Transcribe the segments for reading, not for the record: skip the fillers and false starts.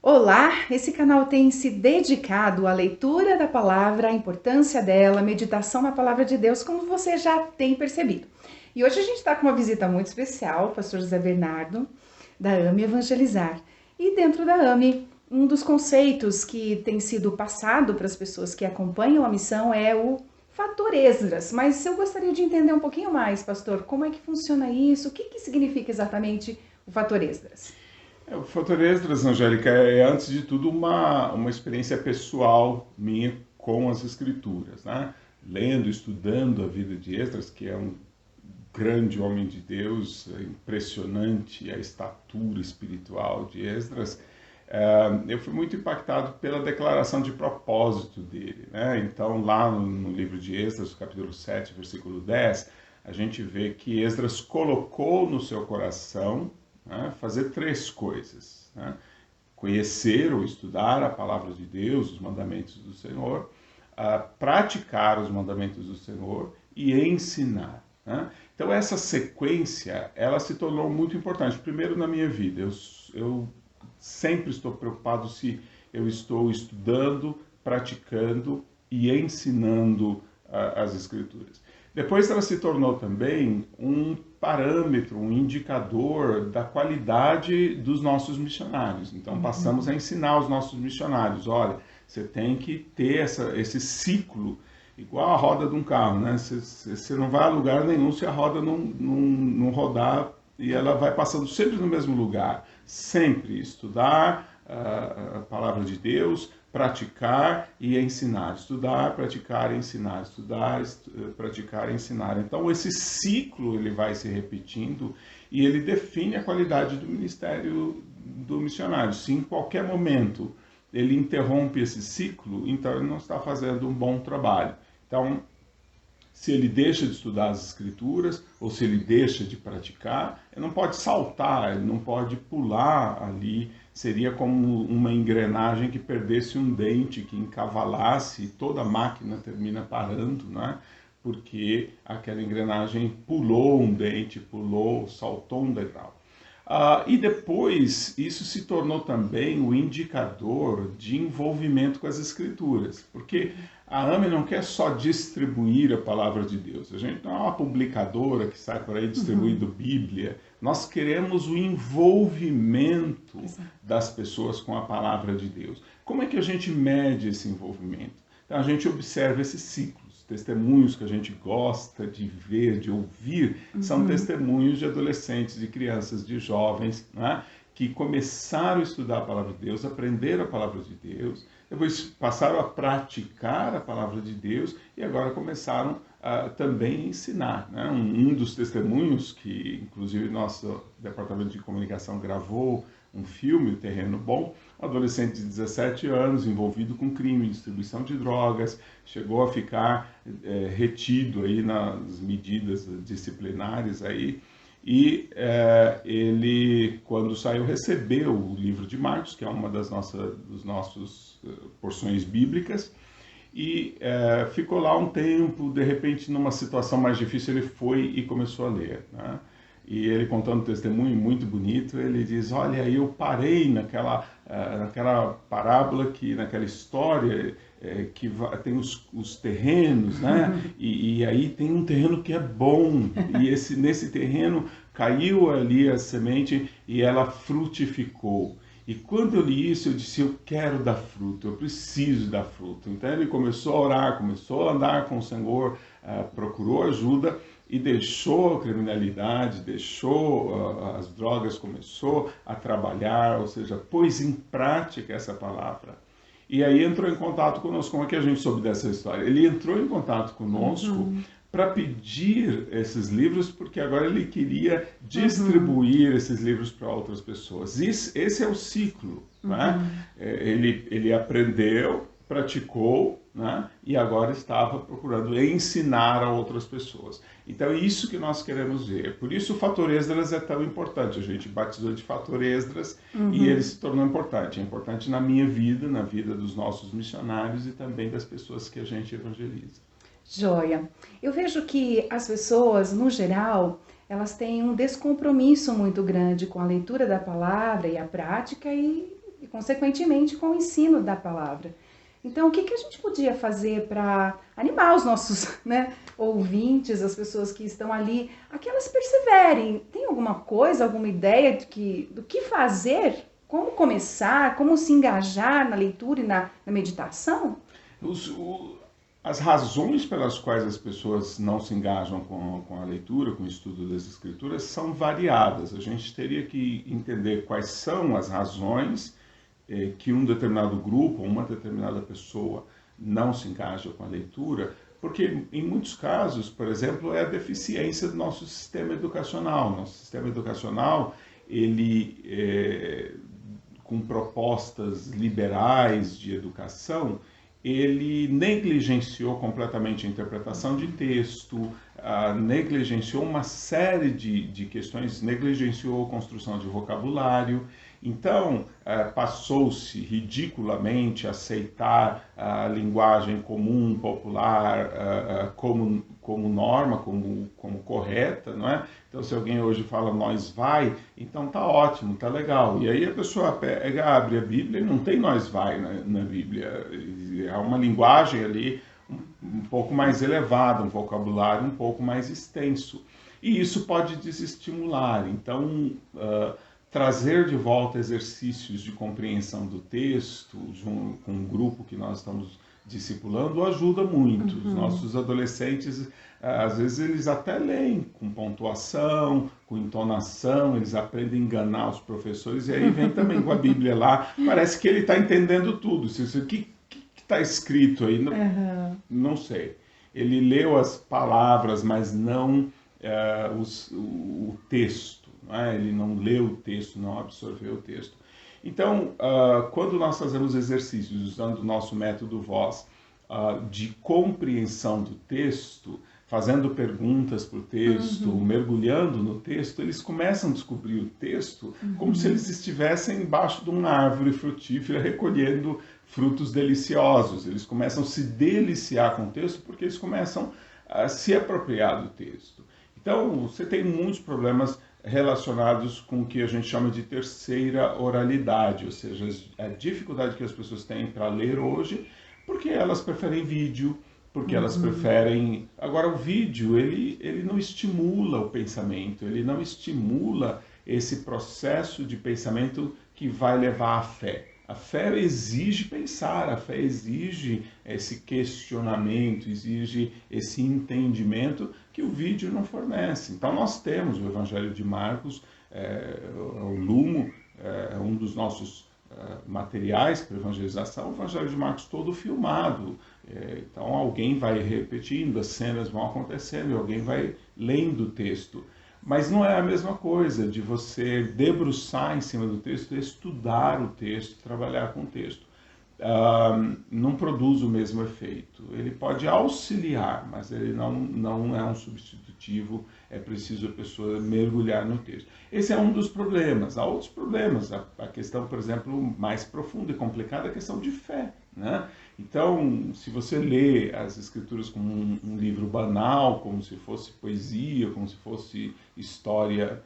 Olá, esse canal tem se dedicado à leitura da palavra, à importância dela, meditação na palavra de Deus, como você já tem percebido. E hoje a gente está com uma visita muito especial, o pastor José Bernardo, da AME Evangelizar. E dentro da AME, um dos conceitos que tem sido passado para as pessoas que acompanham a missão é o fator Esdras. Mas eu gostaria de entender um pouquinho mais, pastor, como é que funciona isso, o que significa exatamente o fator Esdras? O Fator Extras, Angélica, é antes de tudo uma experiência pessoal minha com as escrituras, né? Lendo, estudando a vida de Esdras, que é um grande homem de Deus, é impressionante a estatura espiritual de Esdras. Eu fui muito impactado pela declaração de propósito dele, né? Então, lá no livro de Esdras, capítulo 7, versículo 10, a gente vê que Esdras colocou no seu coração, né, fazer três coisas, né? Conhecer ou estudar a palavra de Deus, os mandamentos do Senhor, praticar os mandamentos do Senhor e ensinar, né? Então essa sequência, ela se tornou muito importante. Primeiro na minha vida, eu sempre estou preocupado se eu estou estudando, praticando e ensinando as Escrituras. Depois ela se tornou também um parâmetro, um indicador da qualidade dos nossos missionários. Então passamos a ensinar os nossos missionários, olha, você tem que ter esse ciclo, igual a roda de um carro, né? Você não vai a lugar nenhum se a roda não rodar, e ela vai passando sempre no mesmo lugar. Sempre estudar a palavra de Deus, praticar e ensinar. Estudar, praticar e ensinar. Estudar, praticar e ensinar. Então esse ciclo ele vai se repetindo e ele define a qualidade do ministério do missionário. Se em qualquer momento ele interrompe esse ciclo, então ele não está fazendo um bom trabalho. Então, se ele deixa de estudar as escrituras ou se ele deixa de praticar, ele não pode saltar, ele não pode pular ali. Seria como uma engrenagem que perdesse um dente, que encavalasse e toda a máquina termina parando, né? Porque aquela engrenagem pulou um dente, saltou um degrau. E depois isso se tornou também o indicador de envolvimento com as escrituras, porque a AME não quer só distribuir a palavra de Deus, a gente não é uma publicadora que sai por aí distribuindo Bíblia, nós queremos o envolvimento das pessoas com a palavra de Deus. Como é que a gente mede esse envolvimento? Então a gente observa esse ciclo. Testemunhos que a gente gosta de ver, de ouvir, são testemunhos de adolescentes, de crianças, de jovens, né, que começaram a estudar a palavra de Deus, aprenderam a palavra de Deus, depois passaram a praticar a palavra de Deus e agora começaram também a ensinar, né? Um dos testemunhos que, inclusive, nosso departamento de comunicação gravou um filme, O Terreno Bom, um adolescente de 17 anos envolvido com crime, distribuição de drogas, chegou a ficar retido aí nas medidas disciplinares aí, e ele, quando saiu, recebeu o livro de Marcos, que é uma das nossas porções bíblicas, e ficou lá um tempo, de repente, numa situação mais difícil, ele foi e começou a ler, né? E ele contando um testemunho muito bonito, ele diz, olha, eu parei naquela parábola, naquela história, que tem os terrenos, né? E aí tem um terreno que é bom, e nesse terreno caiu ali a semente e ela frutificou. E quando eu li isso, eu disse, eu quero dar fruto, eu preciso dar fruto. Então ele começou a orar, começou a andar com o Senhor, procurou ajuda e deixou a criminalidade, deixou as drogas, começou a trabalhar, ou seja, pôs em prática essa palavra. E aí entrou em contato conosco. Como é que a gente soube dessa história? Ele entrou em contato conosco para pedir esses livros, porque agora ele queria distribuir esses livros para outras pessoas. Esse é o ciclo, né? Ele aprendeu, praticou, né? E agora estava procurando ensinar a outras pessoas. Então é isso que nós queremos ver. Por isso o Fator Esdras é tão importante. A gente batizou de Fator Esdras e ele se tornou importante. É importante na minha vida, na vida dos nossos missionários e também das pessoas que a gente evangeliza. Joia. Eu vejo que as pessoas, no geral, elas têm um descompromisso muito grande com a leitura da palavra e a prática e e, consequentemente, com o ensino da palavra. Então, o que a gente podia fazer para animar os nossos, né, ouvintes, as pessoas que estão ali, a que elas perseverem? Tem alguma coisa, alguma ideia do que fazer? Como começar? Como se engajar na leitura e na meditação? As razões pelas quais as pessoas não se engajam com a leitura, com o estudo das escrituras, são variadas. A gente teria que entender quais são as razões que um determinado grupo, uma determinada pessoa não se engaja com a leitura, porque em muitos casos, por exemplo, é a deficiência do nosso sistema educacional. Nosso sistema educacional, ele, com propostas liberais de educação, ele negligenciou completamente a interpretação de texto, negligenciou uma série de questões, negligenciou a construção de vocabulário. Então, passou-se ridiculamente a aceitar a linguagem comum, popular, como norma, como correta, não é? Então, se alguém hoje fala nós vai, então tá ótimo, tá legal. E aí a pessoa pega, abre a Bíblia e não tem nós vai na Bíblia. Há uma linguagem ali um pouco mais elevada, um vocabulário um pouco mais extenso. E isso pode desestimular. Então, trazer de volta exercícios de compreensão do texto com um grupo que nós estamos discipulando ajuda muito. Os nossos adolescentes, às vezes, eles até leem com pontuação, com entonação, eles aprendem a enganar os professores, e aí vem também com a Bíblia lá, parece que ele está entendendo tudo. O que está escrito aí? Não sei. Ele leu as palavras, mas não o texto. Ele não leu o texto, não absorveu o texto. Então, quando nós fazemos exercícios usando o nosso método Voz de compreensão do texto, fazendo perguntas para o texto, mergulhando no texto, eles começam a descobrir o texto como se eles estivessem embaixo de uma árvore frutífera recolhendo frutos deliciosos. Eles começam a se deliciar com o texto porque eles começam a se apropriar do texto. Então, você tem muitos problemas relacionados com o que a gente chama de terceira oralidade, ou seja, a dificuldade que as pessoas têm para ler hoje, porque elas preferem vídeo, porque elas preferem... Agora, o vídeo, ele não estimula o pensamento, ele não estimula esse processo de pensamento que vai levar à fé. A fé exige pensar, a fé exige esse questionamento, exige esse entendimento que o vídeo não fornece. Então nós temos o Evangelho de Marcos, o Lumo, um dos nossos materiais para evangelização, o Evangelho de Marcos todo filmado. Então alguém vai repetindo, as cenas vão acontecendo e alguém vai lendo o texto. Mas não é a mesma coisa de você debruçar em cima do texto, estudar o texto, trabalhar com o texto. Não produz o mesmo efeito. Ele pode auxiliar, mas ele não é um substitutivo, é preciso a pessoa mergulhar no texto. Esse é um dos problemas. Há outros problemas. A questão, por exemplo, mais profunda e complicada é a questão de fé, né? Então, se você lê as escrituras como um livro banal, como se fosse poesia, como se fosse história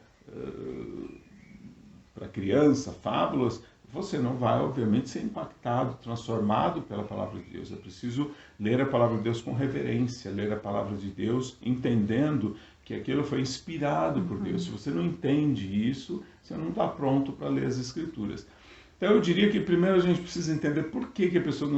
para criança, fábulas, você não vai, obviamente, ser impactado, transformado pela palavra de Deus. É preciso ler a palavra de Deus com reverência, ler a palavra de Deus entendendo que aquilo foi inspirado por Deus. Se você não entende isso, você não está pronto para ler as escrituras. Então eu diria que primeiro a gente precisa entender por que a pessoa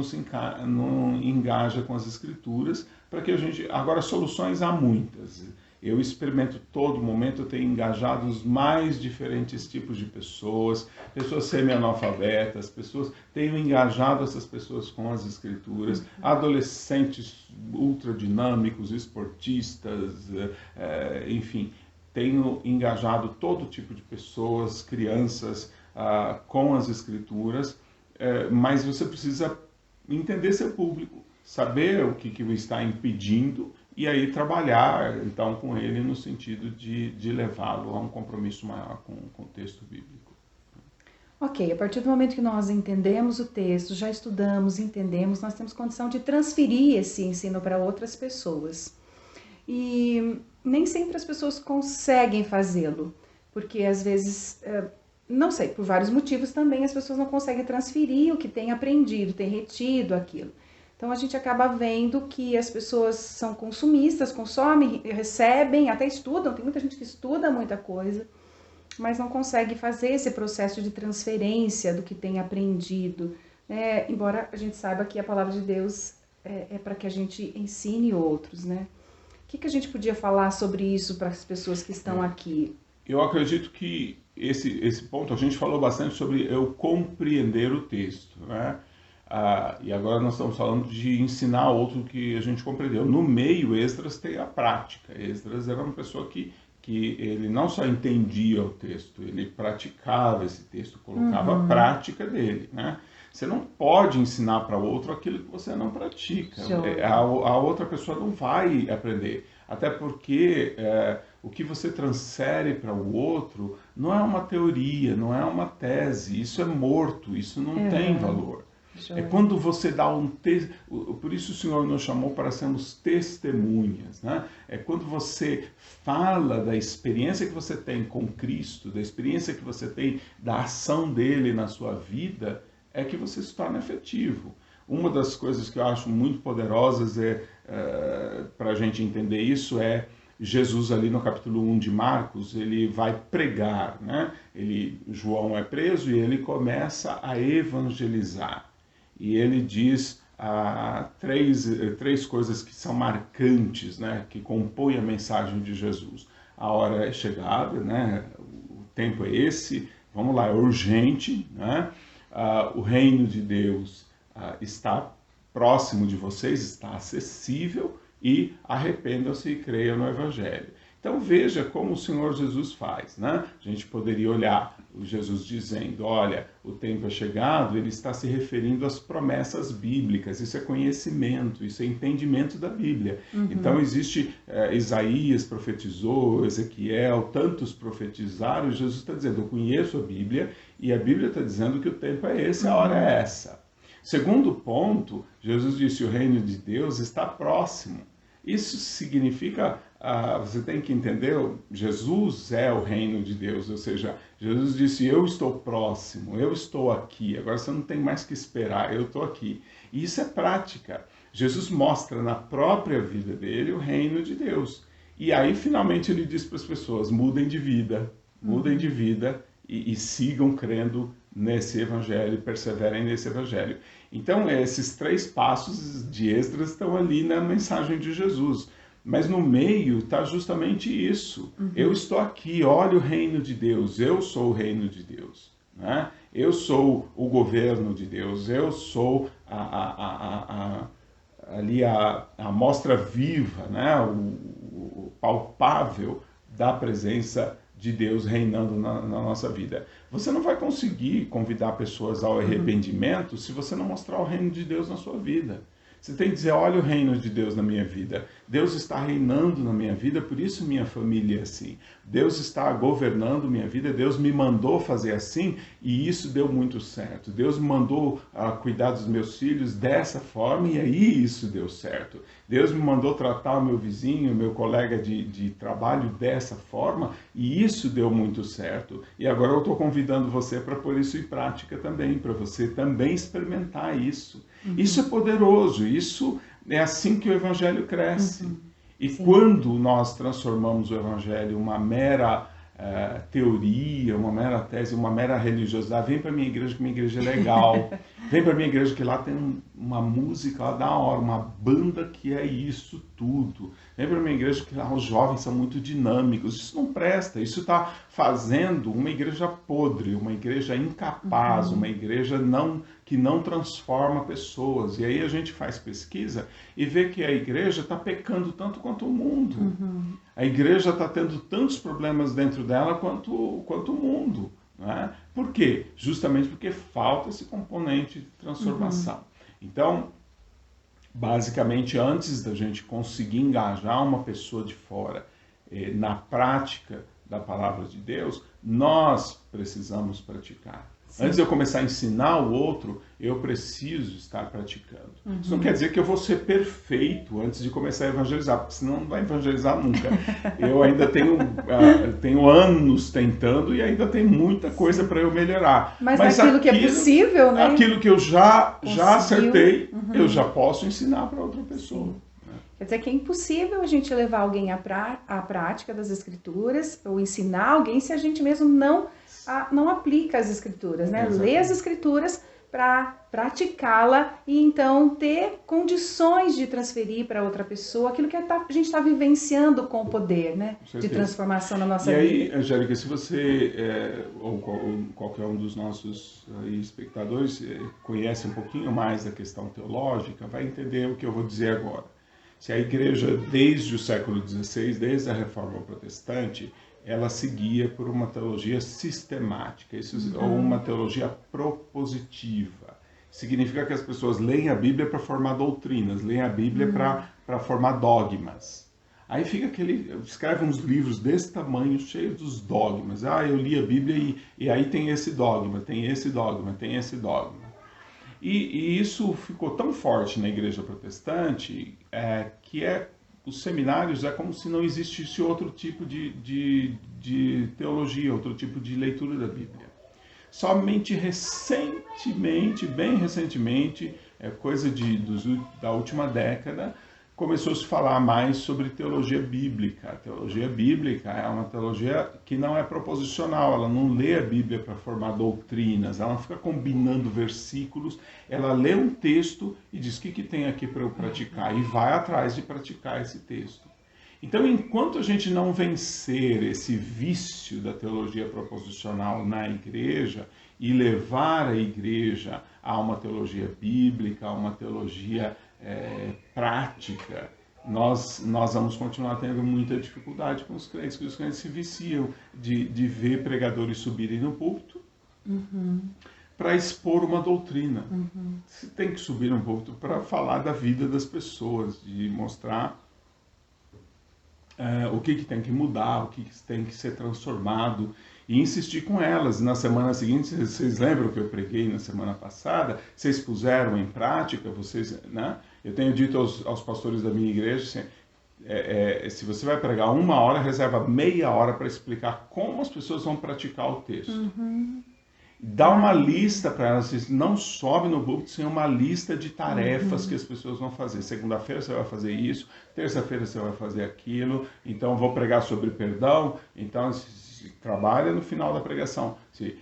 não engaja com as escrituras, para que a gente... Agora, soluções há muitas. Eu experimento todo momento, eu tenho engajado os mais diferentes tipos de pessoas, pessoas semi-analfabetas, tenho engajado essas pessoas com as escrituras, adolescentes ultradinâmicos, esportistas, enfim, tenho engajado todo tipo de pessoas, crianças, com as escrituras, mas você precisa entender seu público, saber o que o está impedindo e aí trabalhar então com ele no sentido de levá-lo a um compromisso maior com o texto bíblico. Ok, a partir do momento que nós entendemos o texto, já estudamos, entendemos, nós temos condição de transferir esse ensino para outras pessoas. E nem sempre as pessoas conseguem fazê-lo, porque às vezes não sei, por vários motivos também as pessoas não conseguem transferir o que tem aprendido, tem retido aquilo. Então a gente acaba vendo que as pessoas são consumistas, consomem, recebem, até estudam, tem muita gente que estuda muita coisa, mas não consegue fazer esse processo de transferência do que tem aprendido, né? Embora a gente saiba que a palavra de Deus é para que a gente ensine outros, né? O que a gente podia falar sobre isso para as pessoas que estão aqui? Eu acredito que esse ponto, a gente falou bastante sobre eu compreender o texto, né? E agora nós estamos falando de ensinar outro que a gente compreendeu. No meio, Esdras tem a prática. Esdras era uma pessoa que ele não só entendia o texto, ele praticava esse texto, colocava a prática dele, né? Você não pode ensinar para outro aquilo que você não pratica. A outra pessoa não vai aprender. Até porque o que você transfere para o outro não é uma teoria, não é uma tese. Isso é morto, isso não tem valor. É quando você dá por isso o Senhor nos chamou para sermos testemunhas, né? É quando você fala da experiência que você tem com Cristo, da experiência que você tem da ação dele na sua vida, é que você se torna efetivo. Uma das coisas que eu acho muito poderosas para a gente entender isso é Jesus ali no capítulo 1 de Marcos, ele vai pregar, né? João é preso e ele começa a evangelizar. E ele diz três coisas que são marcantes, né? Que compõem a mensagem de Jesus. A hora é chegada, né? O tempo é esse, vamos lá, é urgente, né? O reino de Deus está próximo de vocês, está acessível, e arrependam-se e creiam no Evangelho. Então veja como o Senhor Jesus faz, né? A gente poderia olhar o Jesus dizendo, olha, o tempo é chegado, ele está se referindo às promessas bíblicas, isso é conhecimento, isso é entendimento da Bíblia. Então existe, Isaías profetizou, Ezequiel, tantos profetizaram, e Jesus está dizendo, eu conheço a Bíblia, e a Bíblia está dizendo que o tempo é esse, a hora é essa. Segundo ponto, Jesus disse, o reino de Deus está próximo. Isso significa, você tem que entender, Jesus é o reino de Deus, ou seja, Jesus disse, eu estou próximo, eu estou aqui, agora você não tem mais que esperar, eu estou aqui. E isso é prática. Jesus mostra na própria vida dele o reino de Deus. E aí, finalmente, ele diz para as pessoas, mudem de vida e sigam crendo nesse evangelho, perseverem nesse evangelho. Então, esses 3 passos de Esdras estão ali na mensagem de Jesus. Mas no meio está justamente isso. Eu estou aqui, olha o reino de Deus, eu sou o reino de Deus, né? Eu sou o governo de Deus, eu sou ali a amostra viva, né? O palpável da presença de Deus reinando na nossa vida. Você não vai conseguir convidar pessoas ao arrependimento se você não mostrar o reino de Deus na sua vida. Você tem que dizer, olha o reino de Deus na minha vida. Deus está reinando na minha vida, por isso minha família é assim. Deus está governando minha vida, Deus me mandou fazer assim e isso deu muito certo. Deus me mandou cuidar dos meus filhos dessa forma e aí isso deu certo. Deus me mandou tratar o meu vizinho, meu colega de trabalho dessa forma e isso deu muito certo. E agora eu estou convidando você para pôr isso em prática também, para você também experimentar isso. Isso é poderoso, isso é assim que o Evangelho cresce. E quando nós transformamos o Evangelho em uma mera teoria, uma mera tese, uma mera religiosidade, vem para minha igreja que minha igreja é legal, vem para minha igreja que lá tem uma música lá da hora, uma banda que é isso tudo, vem para minha igreja que lá os jovens são muito dinâmicos, isso não presta, isso está fazendo uma igreja podre, uma igreja incapaz, uma igreja que não transforma pessoas. E aí a gente faz pesquisa e vê que a igreja está pecando tanto quanto o mundo. A igreja está tendo tantos problemas dentro dela quanto o mundo. Né? Por quê? Justamente porque falta esse componente de transformação. Então, basicamente, antes da gente conseguir engajar uma pessoa de fora na prática da palavra de Deus, nós precisamos praticar. Sim. Antes de eu começar a ensinar o outro, eu preciso estar praticando. Isso não quer dizer que eu vou ser perfeito antes de começar a evangelizar, porque senão não vai evangelizar nunca. Eu ainda tenho anos tentando e ainda tem muita coisa para eu melhorar. Mas aquilo que é possível, né? Aquilo que eu já acertei, eu já posso ensinar para outra pessoa. Quer dizer que é impossível a gente levar alguém à prática das Escrituras ou ensinar alguém se a gente mesmo não aplica as Escrituras, né? Exatamente. Lê as Escrituras para praticá-la e então ter condições de transferir para outra pessoa aquilo que a gente está vivenciando com o poder, né? De transformação na nossa vida. E aí, Angélica, se você ou qualquer um dos nossos espectadores conhece um pouquinho mais da questão teológica, vai entender o que eu vou dizer agora. Se a igreja, desde o século XVI, desde a Reforma Protestante, ela seguia por uma teologia sistemática, ou uma teologia propositiva. Significa que as pessoas leem a Bíblia para formar doutrinas, leem a Bíblia para formar dogmas. Aí fica escreve uns livros desse tamanho, cheios dos dogmas. Eu li a Bíblia e aí tem esse dogma, tem esse dogma, tem esse dogma. E isso ficou tão forte na igreja protestante que os seminários é como se não existisse outro tipo de teologia, outro tipo de leitura da Bíblia. Somente recentemente, bem recentemente, coisa da última década, começou a se falar mais sobre teologia bíblica. A teologia bíblica é uma teologia que não é proposicional, ela não lê a Bíblia para formar doutrinas, ela não fica combinando versículos, ela lê um texto e diz o que tem aqui para eu praticar, e vai atrás de praticar esse texto. Então, enquanto a gente não vencer esse vício da teologia proposicional na igreja e levar a igreja a uma teologia bíblica, a uma teologia prática, nós vamos continuar tendo muita dificuldade com os crentes, porque os crentes se viciam de ver pregadores subirem no púlpito para expor uma doutrina. Você tem que subir no púlpito para falar da vida das pessoas, de mostrar o que tem que mudar, o que tem que ser transformado, e insistir com elas. Na semana seguinte, vocês lembram que eu preguei na semana passada? Vocês puseram em prática? Né? Eu tenho dito aos pastores da minha igreja, assim, se você vai pregar 1 hora, reserva meia hora para explicar como as pessoas vão praticar o texto. Dá uma lista para elas, não sobe no púlpito sem uma lista de tarefas que as pessoas vão fazer. Segunda-feira você vai fazer isso, terça-feira você vai fazer aquilo, então vou pregar sobre perdão, então trabalha no final da pregação. Se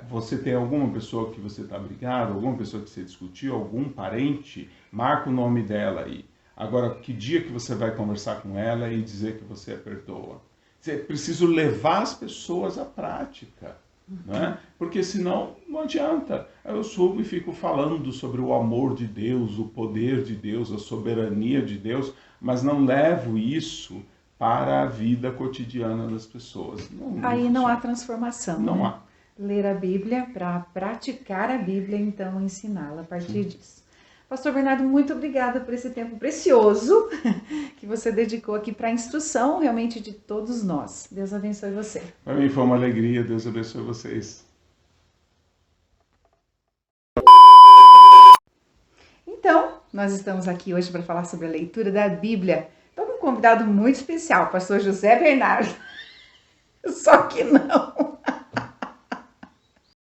você tem alguma pessoa que você está brigado, alguma pessoa que você discutiu, algum parente, marca o nome dela aí. Agora, que dia que você vai conversar com ela e dizer que você a perdoa? É preciso levar as pessoas à prática. Né? Porque senão não adianta. Eu subo e fico falando sobre o amor de Deus, o poder de Deus, a soberania de Deus, mas não levo isso para a vida cotidiana das pessoas. Aí não há transformação. Não né? há. Ler a Bíblia para praticar a Bíblia, então ensiná-la a partir disso. Pastor Bernardo, muito obrigada por esse tempo precioso que você dedicou aqui para a instrução realmente de todos nós. Deus abençoe você. Para mim foi uma alegria, Deus abençoe vocês. Então, nós estamos aqui hoje para falar sobre a leitura da Bíblia. Estou com um convidado muito especial, pastor José Bernardo. Só que não.